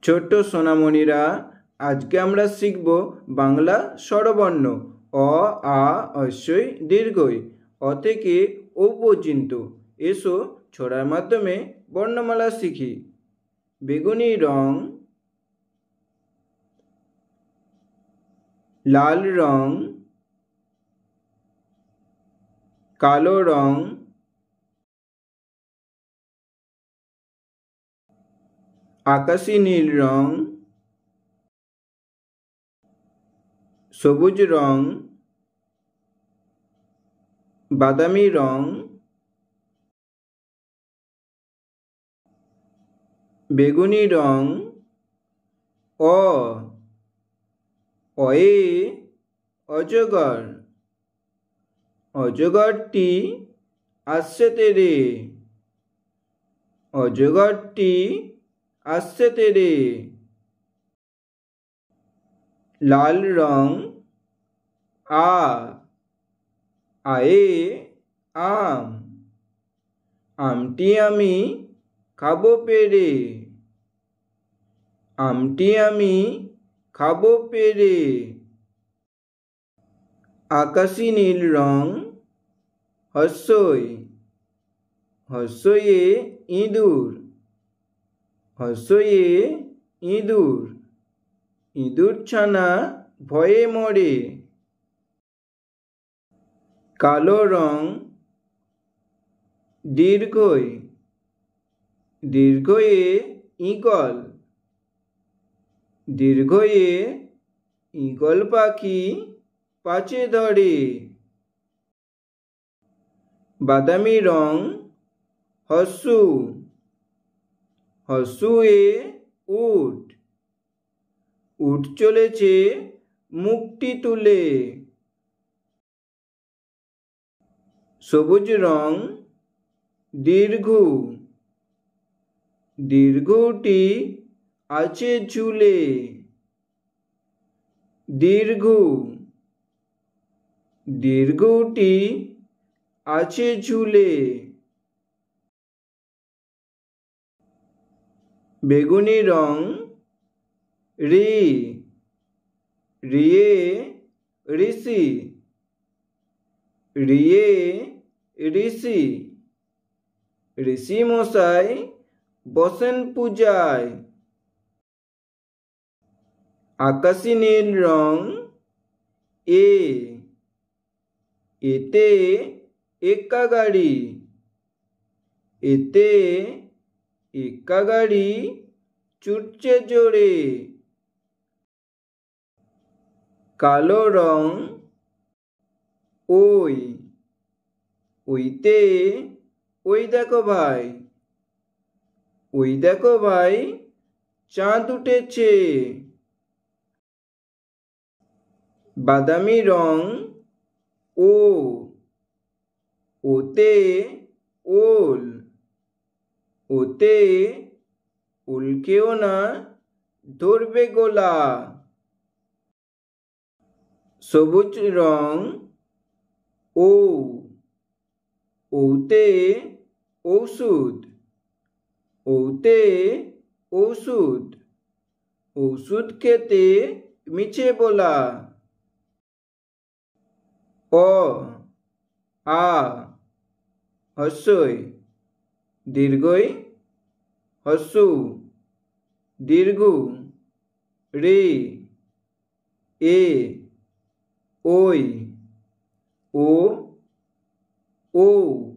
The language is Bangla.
ছোট্ট সোনামণিরা, আজকে আমরা শিখব বাংলা স্বরবর্ণ অ, আ, হ্রস্বই, দীর্ঘই। অ থেকে ও পর্যন্ত। এসো ছড়ার মাধ্যমে বর্ণমালা শিখি। বেগুনি রং, লাল রং, কালো রং, আকাশী নীল রং, সবুজ রং, বাদামি রং, বেগুনি রং। অ, অয়ে অজগর, অজগরটি আসছে তেরে, অজগরটি আসছে তেরে। লাল রং, আ, আয়ে আম, আমটি আমি খাবো পেরে, আমটি আমি খাবো পেরে। আকাশী নীল রং, হ্রস্বই, হ্রস্বইয়ে ইঁদুর, হ্রস্বইয়ে ইঁদুর, ইঁদুর ছানা ভয়ে মরে। কালো রং, দীর্ঘই, দীর্ঘয়ে ঈগল, দীর্ঘয়ে ঈগল পাখি পাছে ধরে। বাদামি রং, হ্রস্ব, হ্রস্বয়ে উট, উট চলেছে মুখটি তুলে। সবুজ রং, দীর্ঘ, দীর্ঘটি আছে ঝুলে, দীর্ঘ, দীর্ঘটি আছে ঝুলে। বেগুনি রং, রি, রিয়ে ঋষি, রিয়ে ঋষি, ঋষি মশাই বসেন পূজায়। আকাশী নীল রং, এ, এতে এক্কা গাড়ি, এতে এক্কা গাড়ি ছুটছে জোরে। কালো রং, ওই, ওইতে ওই দেখো ভাই, ওই দেখো ভাই চাঁদ উঠেছে। বাদামি রং, ও, ওতে ওল, ওতে উল্কেও না ধরবে গোলা। সবুজ রং, ও, ওতে ঔষধ, ওতে ঔষধ, ঔষধ খেতে মিছে বলা। অ, আ, হ্রস্বই, দীর্ঘই, হ্রস্ব, দীর্ঘ, রে, এ, ওই, ও, ও।